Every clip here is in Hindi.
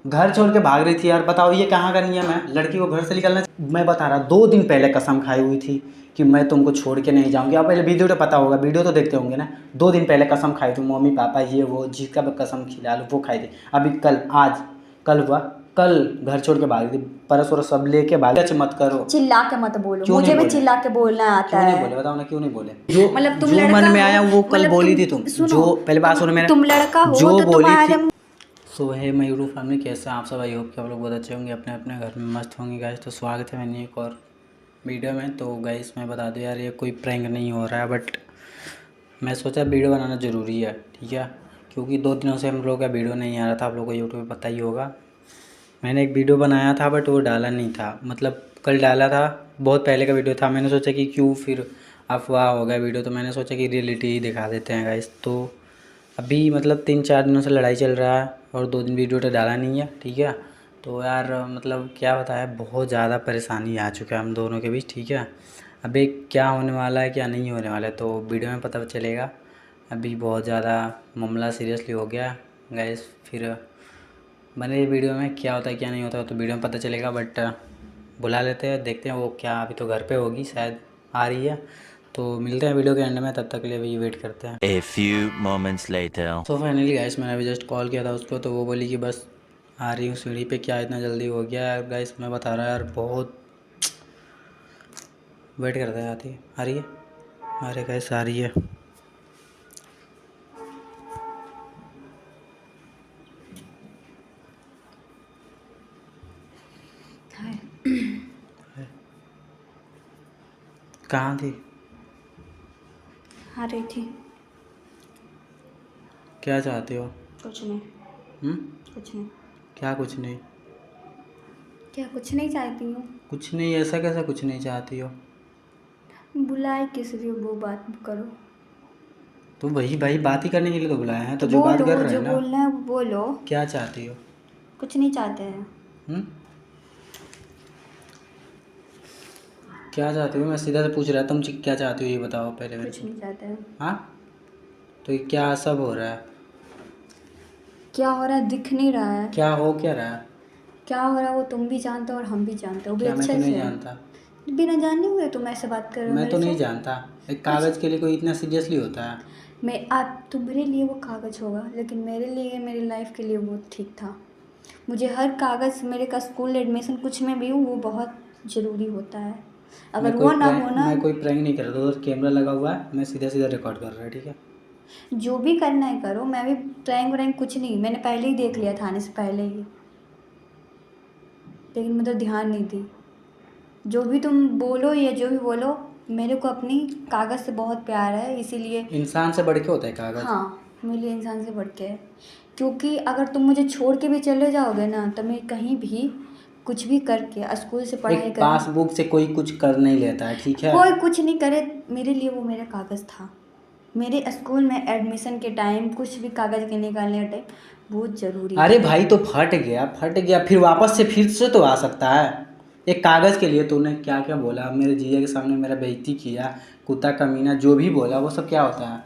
घर छोड़ के भाग रही थी यार। बताओ ये कहाँ का नियम है लड़की को घर से निकलना। मैं बता रहा 2 दिन पहले कसम खाई हुई थी कि मैं तुमको छोड़ के नहीं जाऊंगी। आप पहले वीडियो तो पता होगा, वीडियो तो देखते होंगे ना। 2 दिन पहले कसम खाई थी, मम्मी पापा ये वो जिसका भी कसम खिला लो वो खाई थी। अभी कल हुआ, कल घर छोड़ के भाग रही थी, परस वरस सब लेके भाग। टच मत करो, चिल्ला के मत बोलो, क्यों मुझे नहीं भी बोले? चिल्ला के बोलना आता क्यों नहीं है। बोले बताओ ना, क्यों नहीं बोले? जो मतलब तुम जो लड़का मन में हो, आया वो कल मतलब बोली थी तुम। सुनो, जो पहले बात सुनो मेरा, तुम लड़का हो जो तो बोली थी। तुम्हारे सो है मैं यूट्यूब फैमिली, कैसे हैं आप सब? आई होप कि आप लोग बहुत अच्छे होंगे, अपने अपने घर में मस्त होंगे गाइस। तो स्वागत है मैंने एक और वीडियो में। तो गाइस मैं बता दूं यार, ये कोई प्रैंक नहीं हो रहा है, बट मैं सोचा वीडियो बनाना ज़रूरी है, ठीक है? क्योंकि 2 दिनों से हम लोग का वीडियो नहीं आ रहा था, आप लोगों को यूट्यूब पर पता ही होगा। मैंने एक वीडियो बनाया था बट वो डाला नहीं था, मतलब कल डाला था, बहुत पहले का वीडियो था। मैंने सोचा कि क्यों फिर अफवाह हो गया वीडियो, तो मैंने सोचा कि रियलिटी ही दिखा देते हैं गाइस। तो अभी मतलब 3-4 दिनों से लड़ाई चल रहा है और 2 दिन वीडियो तो डाला नहीं है, ठीक है? तो यार मतलब क्या बताया, बहुत ज़्यादा परेशानी आ चुका है हम दोनों के बीच, ठीक है? अभी क्या होने वाला है क्या नहीं होने वाला है तो वीडियो में पता चलेगा। अभी बहुत ज़्यादा मामला सीरियसली हो गया गाइस। फिर बने वीडियो में क्या होता है क्या नहीं होता तो वीडियो में पता चलेगा। बट बुला लेते हैं, देखते हैं वो क्या, अभी तो घर पे होगी शायद, आ रही है। तो मिलते हैं वीडियो के एंड में, तब तक के लिए अभी वेट करते हैं। A few moments later. So finally guys मैंने अभी जस्ट कॉल किया था उसको, तो वो बोली कि बस आ रही हूँ सीढ़ी पे। क्या इतना जल्दी हो गया यार गाइस, मैं बता रहा यार, बहुत वेट करते हैं। आती आ रही है, अरे गाइस आ रही है। कहाँ थी? आ रही थी। क्या चाहती हो? कुछ नहीं। कुछ नहीं। क्या कुछ नहीं? क्या कुछ नहीं चाहती हूँ? कुछ नहीं? ऐसा कैसा कुछ नहीं चाहती हो? बुलाए किस लिए, वो बात करो। तो वही भाई बात ही करने के लिए तो बुलाया है, तो तो जो बात कर बोलो, रहे जो हैं ना। बोलना है वो बोलो। क्या चाहती हो? कुछ नहीं चाहते हैं। हम्म? क्या चाहती हो? मैं सीधा से पूछ रहा, तुम क्या चाहती हो ये बताओ पहले मेरे कुछ को। नहीं चाहते हैं। हाँ, तो ये क्या सब हो रहा है? क्या हो रहा है दिख नहीं रहा है। क्या हो क्या रहा है? क्या हो रहा है वो तुम भी जानते हो और हम भी जानते हो, वो भी क्या मैं तो अच्छे नहीं से। जानता? बिना जाने हुए तुम ऐसे बात कर रहे हो मैं मेरे तो से। नहीं जानता, एक कागज़ के लिए कोई इतना सीरियसली होता है? मैं आप तुम्हारे लिए वो कागज़ होगा, लेकिन मेरे लिए, मेरी लाइफ के लिए वो ठीक था। मुझे हर कागज़, मेरे का स्कूल एडमिशन कुछ में भी हूँ, वो बहुत ज़रूरी होता है। अगर वो ना हो ना, मैं कोई प्रैंक नहीं कर रहा, उधर कैमरा लगा हुआ है, मैं सीधा सीधा रिकॉर्ड कर रहा है, ठीक है? जो भी करना है करो। मैं भी प्रैंक व्रैंक कुछ नहीं, मैंने पहले ही देख लिया था आने से पहले ही, लेकिन मैं तो ध्यान नहीं दी। जो भी तुम बोलो या जो भी बोलो, मेरे को अपनी कागज़ से बहुत प्यार है, इसीलिए। इंसान से बढ़ के होता है कागज़। हाँ, मेरे लिए इंसान से बढ़ के है। क्योंकि अगर तुम मुझे छोड़ के भी चले जाओगे ना, तो मैं कहीं भी कुछ भी करके स्कूल से पढ़ाई एक कर, पासबुक से कोई कुछ कर नहीं लेता है, ठीक है? कोई कुछ नहीं करे, मेरे लिए वो मेरा कागज़ था। मेरे स्कूल में एडमिशन के टाइम, कुछ भी कागज़ के निकालने का टाइम बहुत ज़रूरी अरे था। भाई तो फट गया, फट गया, फिर वापस से फिर से तो आ सकता है। एक कागज़ के लिए तूने क्या क्या बोला, मेरे जीजा के सामने मेरा बेइज्जती किया, कुत्ता कमीना जो भी बोला वो सब क्या होता है?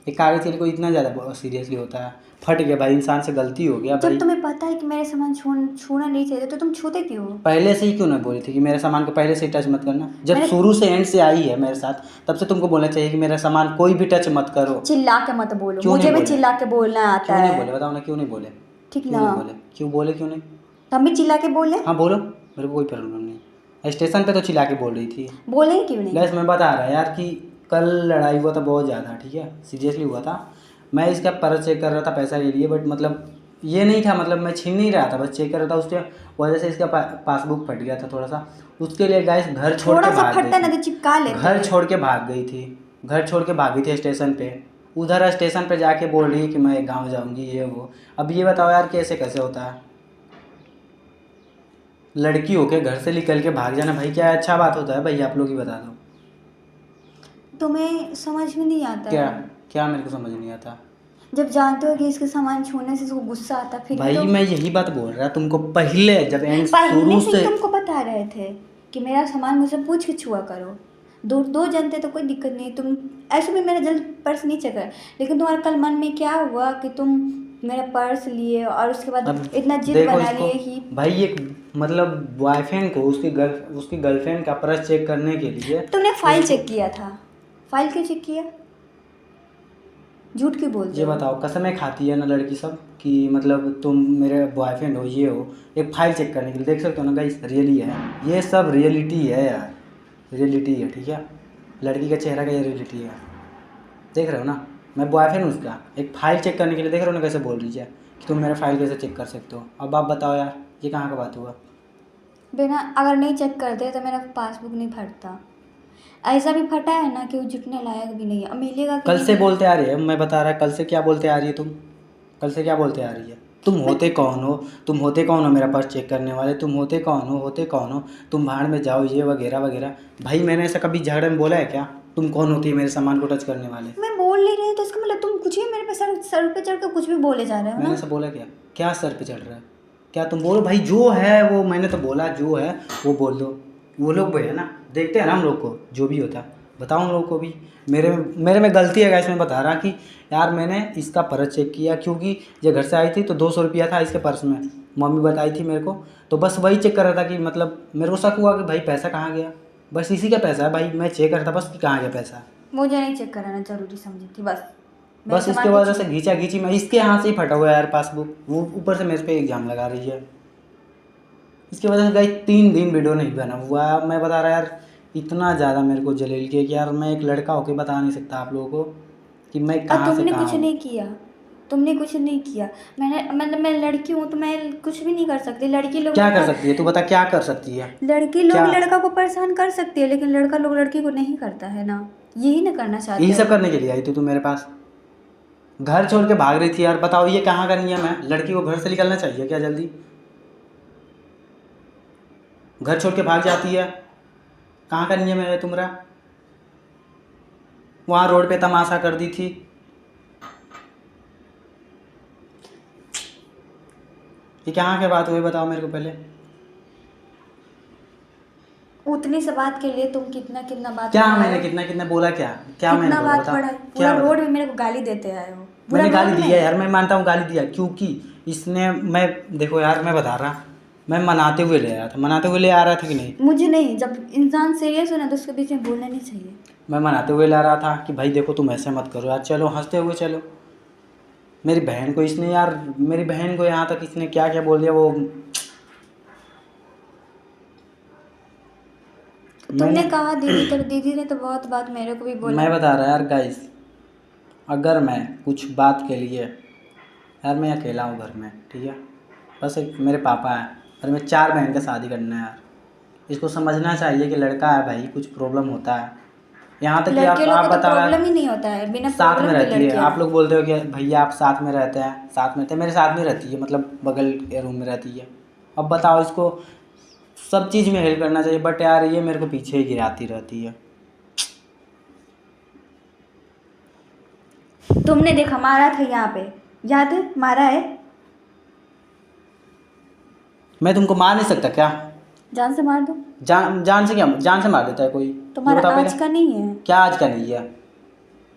एक कागज़ के लिए कोई इतना ज़्यादा सीरियसली होता है? फट गया भाई, इंसान से गलती हो गया भाई। जब तुम्हें पता है कि मेरे सामान छूना नहीं चाहिए तो तुम छूते क्यों हो? पहले से ही क्यों ना बोली थी कि मेरे सामान को पहले से ही टच मत करना? जब मैंने शुरू से एंड से आई है मेरे साथ, तब से तुमको बोलना चाहिए कि मेरा सामान कोई भी टच मत करो। चिल्ला के मत बोलो, क्यों नहीं मुझे भी बोले? चिल्ला के बोलना आता क्यों नहीं है। बोले बताओ ना, क्यों नहीं बोले? ठीक क्यों ना? नहीं बोले? क्यों बोले क्यों नहीं? तो हम भी चिल्ला के बोले। हाँ बोलो, मेरे को कोई प्रॉब्लम नहीं। स्टेशन पे तो चिल्ला के बोल रही थी। बोले क्यों नहीं? गैस मैं बता रहा यार कि कल लड़ाई हुआ था बहुत ज़्यादा, ठीक है? सीरियसली हुआ था। मैं इसका पर्स चेक कर रहा था पैसा के लिए, बट मतलब ये नहीं था, मतलब मैं छीन नहीं रहा था, बस चेक कर रहा था। उसके वजह से इसका पासबुक फट गया था थोड़ा सा, उसके लिए गैस घर छोड़ थोड़ा के सा भाग फटता ना गई तो चिपका थी। लेते घर हैं। छोड़ के भाग गई थी, घर छोड़ के भागी थी स्टेशन पे। उधर स्टेशन पे जाके बोल रही है कि मैं गाँव जाऊँगी ये वो। अब ये बताओ यार कैसे कैसे होता है? लड़की होके घर से निकल के भाग जाना भाई क्या अच्छा बात होता है भाई? आप लोग ही बता दो। तुम्हें समझ में नहीं आता क्या? है? क्या मेरे को समझ नहीं आता? जब जानते हो कि इसके सामान छूने से इसको गुस्सा आता, फिर भी भाई तो मैं यही बात बोल रहा तुमको पहले, जब एंड पहले शुरू से से। ही तुमको बता रहे थे कि मेरा सामान मुझसे पूछ के छुआ करो। दो दो जनते तो कोई दिक्कत नहीं, तुम ऐसे भी मेरा जल्द पर्स नहीं चेक कर, लेकिन तुम्हारा कल मन में क्या हुआ कि तुम मेरा पर्स लिए और उसके बाद अब इतना जिद देखो बना इसको, लिए कि भाई एक मतलब बॉयफ्रेंड को उसकी गर्लफ्रेंड का पर्स चेक करने के लिए तुमने फाइल उसको- चेक किया था। फाइल क्यों चेक किया? झूठ क्यों बोलते ये हो? बताओ, कसमें खाती है ना लड़की सब कि मतलब तुम मेरे बॉयफ्रेंड हो, ये हो, एक फाइल चेक करने के लिए। देख सकते हो ना गाइस, रियली है, ये सब रियलिटी है यार, रियलिटी है, ठीक है। लड़की का चेहरा का ये रियलिटी है, देख रहे हो ना। मैं बॉयफ्रेंड हूँ उसका, एक फाइल चेक करने के लिए, देख रहे हो ना कैसे बोल रही है कि तुम मेरा फाइल कैसे चेक कर सकते हो। अब आप बताओ यार, ये कहाँ का बात हुआ। बिना अगर नहीं चेक करते तो मेरा पासबुक नहीं फटता। ऐसा भी फटा है ना कि वो जुटने लायक भी नहीं है। अब मिलेगा कि कल नहीं से मिलेगा? बोलते आ रही है, मैं बता रहा, कल से क्या बोलते आ रही है तुम, कल से क्या बोलते आ रही है। तुम होते कौन हो, तुम होते कौन हो मेरा पर्स चेक करने वाले, तुम होते कौन हो, होते कौन हो, तुम भाड़ में जाओ, ये वगैरह वगैरह। भाई मैंने ऐसा कभी झगड़े में बोला है क्या, तुम कौन होती है मेरे सामान को टच करने वाले। मैं बोल नहीं रही तो इसका मतलब तुम कुछ भी मेरे पे सर पे चढ़ कर कुछ भी बोले जा रहे हो मैंने ना। ऐसा बोला क्या, क्या सर पे चढ़ रहा है, क्या तुम बोलो भाई, जो है वो मैंने तो बोला, जो है वो बोल दो। वो लोग भी है ना, देखते हैं ना हम लोग को, जो भी होता है बताओ उन लोग को भी। मेरे में गलती है गाइस, मैं बता रहा कि यार मैंने इसका पर्स चेक किया, क्योंकि ये घर से आई थी तो 200 रुपया था इसके पर्स में, मम्मी बताई थी मेरे को, तो बस वही चेक कर रहा था कि मतलब मेरे को शक हुआ कि भाई पैसा कहाँ गया, बस इसी का पैसा है भाई, मैं चेक कर रहा था बस कि कहाँ गया पैसा। मुझे नहीं चेक कराना जरूरी समझी थी बस। मेरे बस इसके सामान वजह को से घींचा घींची में इसके हाथ से ही फटा हुआ है यार पासबुक, वो ऊपर से मेरे पे एग्जाम लगा रही है। इसकी वजह से गई 3 दिन वीडियो नहीं बना हुआ। मैं बता रहा यार, इतना ज़्यादा मेरे को जलील किया कि यार मैं एक लड़का होकर बता नहीं सकता आप लोगों को कि मैं और कहाँ से तुमने कहाँ कुछ हूँ। नहीं किया। तुमने कुछ नहीं किया। मैंने मतलब मैं लड़की हूँ तो मैं कुछ भी नहीं कर सकती। लड़की लोग क्या कर सकती है तू बता, क्या कर सकती है। लड़की लोग क्या, लड़का को परेशान कर सकती है लेकिन लड़का लोग लड़की को नहीं करता है ना। यही ना करना चाहते यही हो। सब करने के लिए आई थी तू मेरे पास, घर छोड़ के भाग रही थी यार। बताओ ये कहाँ का नियम है, लड़की को घर से निकलना चाहिए क्या जल्दी, घर छोड़ के भाग जाती है, कहाँ का नियम है तुम्हारा। वहाँ रोड पे तमाशा कर दी थी। ये कहाँ के बात हुई बताओ मेरे को पहले। उतनी सी बात के लिए तुम कितना कितना बात क्या बढ़ाए मैंने हो? कितना कितना बोला, क्या क्या मैंने कितना बोला बात बता, बढ़ा? क्या पूरा बता। रोड में मेरे को गाली देते आए हो। पूरा मैंने गाली रोड दिया में। यार, मैं मानता हूँ गाली दिया, क्योंकि इसने, मैं देखो यार मैं बता रहा, मैं मनाते हुए ले आया था, मनाते हुए ले आ रहा था कि नहीं। मुझे नहीं, जब इंसान सीरियस हो ना तो उसके बीच में बोलना नहीं चाहिए। मैं मनाते हुए ला रहा था कि भाई देखो तुम ऐसे मत करो यार, चलो हंसते हुए चलो। मेरी बहन को इसने यार, मेरी बहन को यहाँ तक इसने क्या क्या बोल दिया वो। तुमने मैंने, कहा दीदी, तो दीदी ने तो बहुत बात मेरे को भी बोला। मैं बता रहा यार गाइस, अगर मैं कुछ बात के लिए, यार मैं अकेला हूँ घर में, ठीक है, बस एक मेरे पापा हैं और मैं 4 बहन का शादी करना है यार। इसको समझना चाहिए कि लड़का है भाई, कुछ प्रॉब्लम होता है। यहाँ तक कि लड़के लोग आप को तो बताओ यार, प्रॉब्लम ही नहीं होता है, बिना साथ में प्रॉब्लम के रहती है, लड़कियां आप हैं। लोग बोलते हो कि भैया आप साथ में रहते हैं, साथ में रहते हैं, मेरे साथ में रहती है, मतलब बगल के रूम में रहती है। अब बताओ, इसको सब चीज़ में हेल्प करना चाहिए, बट यार ये मेरे को पीछे ही गिराती रहती है। तुमने देखा मारा था यहाँ पे, याद है? मारा है। मैं तुमको मार नहीं सकता क्या, जान से मार दो। जान से क्या, जान से मार देता है कोई, ये तुम्हारा बताओ आज पहले। का नहीं है। क्या आज का नहीं है,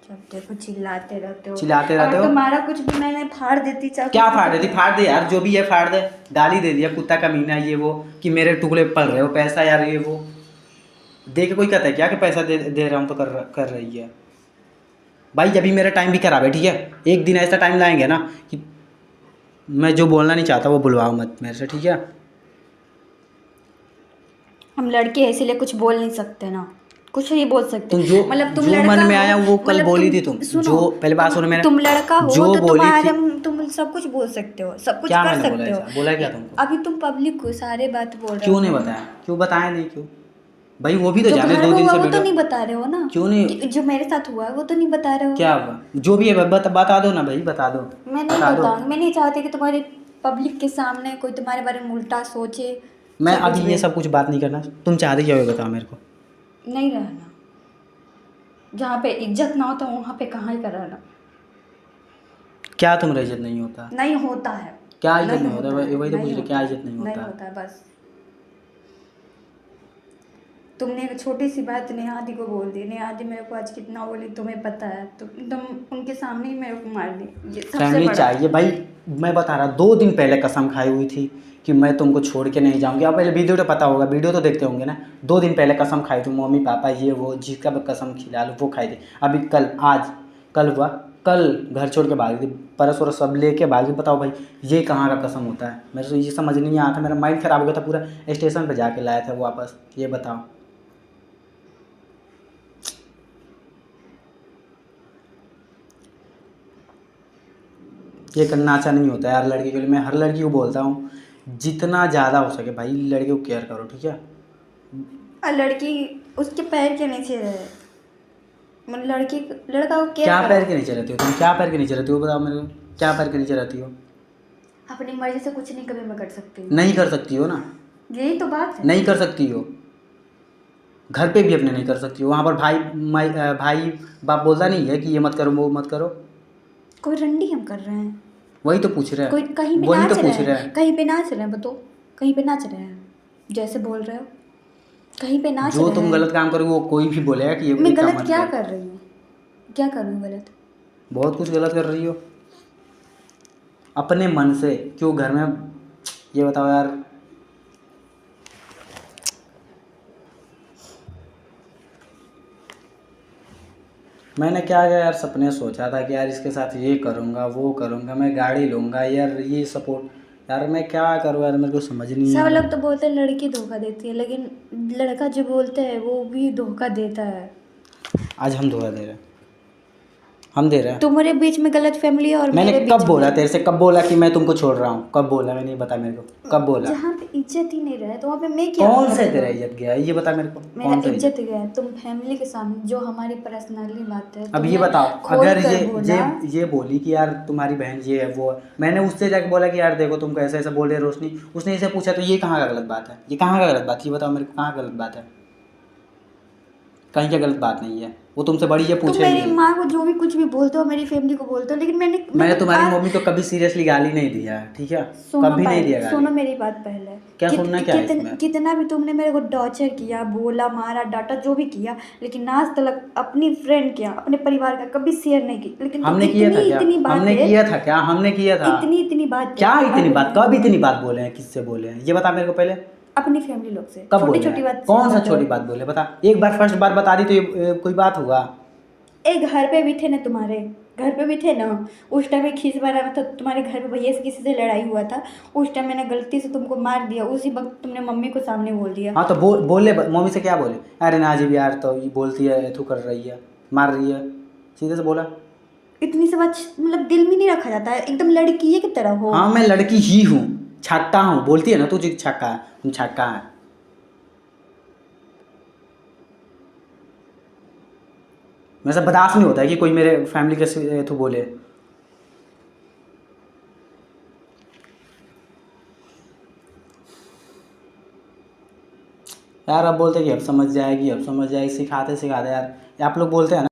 जब देखो चिल्लाते रहते हो। चिल्लाते रहते अगर हो। तुम्हारा कुछ भी मैंने फाड़ देती चाकू क्या से फाड़ तो- देती, फाड़ दे यार, जो भी है फाड़ दे। गाली दे दिया कुत्ता कमीना ये वो, कि मेरे टुकड़े पड़ रहे हो, पैसा यार ये वो दे के कोई कहता है क्या कि पैसा दे रहा हूँ तो कर रही है। भाई अभी मेरा टाइम भी खराब है, ठीक है, एक दिन ऐसा टाइम लाएंगे ना कि मैं जो बोलना नहीं चाहता वो बुलवाओ मत मेरे से, ठीक है। हम लड़के हैं इसीलिए कुछ बोल नहीं सकते ना, कुछ नहीं बोल सकते। तुम जो मतलब तुम जो लड़का मन में हो, आया वो कल मतलब बोली थी तुम, सुनो, जो पहले बात सुनो मेरे, तुम लड़का हो जो तो बोली थी। तुम सब कुछ बोल सकते हो, सब कुछ क्या कर मैंने बोला सकते हो। ऐसा, बोला क्या तुमको, अभी तुम पब्लिक को सारे बात बोल रहे क्यों हो। नहीं बताया, क्यों बताया नहीं, क्यों भाई, वो भी तो जो जाने घर 2 में दिन हुआ से वो तो वीडियो। नहीं बता रहे हो ना। क्यों नहीं, जो मेरे साथ हुआ है वो तो नहीं बता रहे हो। क्या हुआ, जो भी है बता दो ना भाई, बता दो। मैं नहीं बता दो। बताऊंगी। मैं नहीं चाहती कि तुम्हारे पब्लिक के सामने कोई तुम्हारे बारे में उल्टा सोचे। मैं सब कुछ अभी ये सब कुछ बात नहीं करना, तुम चाहते क्या हो बताओ मेरे को। नहीं रहना। जहाँ पे इज्जत ना हो तो वहाँ पे कहाँ ही का रहना। क्या तुम्हारा इज्जत नहीं होता, नहीं होता है। क्या इज्जत नहीं होता, है, वही तो नहीं पूछ रहे, क्या होता इज्जत नहीं नहीं होता। होता है बस। तुमने एक छोटी सी बात नेहादी को बोल दी, नेहादी मेरे को आज कितना बोली तुम्हें पता है, तो तुम उनके सामने ही मेरे को मार दी, ये सबसे फैमिली बड़ा। चाहिए भाई। मैं बता रहा 2 दिन पहले कसम खाई हुई थी कि मैं तुमको छोड़ के नहीं जाऊंगी। आप पहले वीडियो तो पता होगा, वीडियो तो देखते होंगे ना। 2 दिन पहले कसम खाई थी, मम्मी पापा ये वो जिसका भी कसम खिला लो वो खाई थी। अभी कल आज कल हुआ, कल घर छोड़ के भाग थी, परस वरस सब लेके भाग गई। बताओ भाई ये कहाँ का कसम होता है? मेरे से ये समझ नहीं आता, मेरा माइंड ख़राब हो गया था पूरा। स्टेशन पर जाके लाया था वापस। ये बताओ ये करना अच्छा नहीं होता यार लड़की के लिए। मैं हर लड़की को बोलता हूँ जितना ज़्यादा हो सके भाई लड़के को केयर करो, ठीक है? और लड़की उसके पैर के नीचे रहे, मतलब लड़की लड़का को क्या केयर पैर के नीचे रहती हो तुम? क्या पैर के नीचे रहती हो बताओ मेरे को? क्या पैर के नीचे रहती हो? अपनी मर्जी से कुछ नहीं कभी मैं कर सकती हूँ। नहीं कर सकती हो ना, यही तो बात है। नहीं कर सकती हो। घर पे भी अपने नहीं कर सकती हो, वहाँ पर भाई बाप बोलता नहीं है कि ये मत करो वो मत करो। कोई रंडी हम कर रहे हैं, वही तो पूछ रहे कोई हैं, कहीं पे वही नाच तो रहे पूछ रहे हैं, हैं। कहीं पे नाच रहे हैं, बताओ कहीं पे नाच रहे हैं, जैसे बोल रहे हो कहीं पे नाच जो रहे तुम हैं। गलत काम करोगे वो कोई भी बोलेगा कि ये मैं काम गलत मत क्या करो। कर रही हूँ, क्या कर रही हूँ गलत? बहुत कुछ गलत कर रही हो अपने मन से। क्यों घर में, ये बताओ यार। मैंने क्या क्या यार सपने सोचा था कि यार इसके साथ ये करूँगा वो करूँगा, मैं गाड़ी लूँगा यार, ये सपोर्ट। यार मैं क्या करूँ यार, मेरे को समझ नहीं सब आ लोग रहा। तो बोलते हैं लड़की धोखा देती है, लेकिन लड़का जो बोलते हैं वो भी धोखा देता है। आज हम धोखा दे रहे हैं, हम दे रहे हैं। तुम्हारे बीच में गलत फैमिली है और मैंने मेरे कब बीच बोला में। तेरे से, कब बोला कि मैं तुमको छोड़ रहा हूँ? कब बोला? मैंने बता मेरे को, कब बोला? जहाँ पे इज्जत ही नहीं रहे तो वहाँ पे मैं क्या कौन करूँ? से तेरा इज्जत गया ये बता मेरे को, मेरा कौन सा इज्जत गया, तुम फैमिली के सामने जो हमारी पर्सनली बात है। अब ये तुमने बताओ, खोल अगर कर ये बोला। ये बोली कि यार तुम्हारी बहन ये है वो है, मैंने उससे जाके बोला कि यार देखो तुमको ऐसा ऐसा बोल रहे रोशनी, उसने इसे पूछा, तो ये कहाँ का गलत बात है? ये कहाँ का गलत बात? ये बताओ मेरे को, कहाँ गलत बात है? कहीं क्या गलत बात नहीं है, वो तुमसे बड़ी है, तुम पूछे मेरी नहीं। माँ को जो भी कुछ भी बोलते हो, मेरी फैमिली को बोलते हो, लेकिन मैंने तुम्हारी मम्मी को कभी सीरियसली गाली नहीं दिया है, ठीक है? कभी नहीं दिया सुनो गाली। मेरी बात पहले। क्या सुनना क्या है इसमें? कितना भी तुमने मेरे को टॉर्चर किया, बोला, मारा, डांटा, जो भी किया, लेकिन आज तक अपनी फ्रेंड क्या अपने परिवार का कभी शेयर नहीं की। लेकिन हमने किया था क्या? इतनी बात हमने किया था क्या? हमने किया था। इतनी बात क्या इतनी बात? कब इतनी बात बोले हैं? किससे बोले हैं ये बता मेरे को पहले। अपनी फैमिली लोग से कब छोटी बोले छोटी हैं? बात। कौन सा छोटी बात बोले बता? एक बार फर्स्ट बार बता दी तो ये कोई बात होगा? एक घर पे भी थे ना, तुम्हारे घर पे भी थे ना, उस टाइम में खींच मारा था तुम्हारे घर पे, भैया से किसी से लड़ाई हुआ था, उस टाइम मैंने गलती से तुमको मार दिया, उसी वक्त तुमने मम्मी को सामने बोल दिया। हाँ तो बोले मम्मी से क्या बोले? अरे ना जी यार तो ये बोलती है, तू कर रही है, मार रही है, सीधे से बोला। इतनी सी बात मतलब दिल में नहीं रखा जाता है, एकदम लड़की की तरह हो। हाँ मैं लड़की ही हूँ, छक्का हूँ, बोलती है ना तू जी छक्का है, तुम छक्का है। मेरे से बर्दाश्त नहीं होता है कि कोई मेरे फैमिली के तो बोले। यार अब बोलते कि अब समझ जाएगी, अब समझ जाएगी, सिखाते सिखाते यार आप लोग बोलते हैं ना।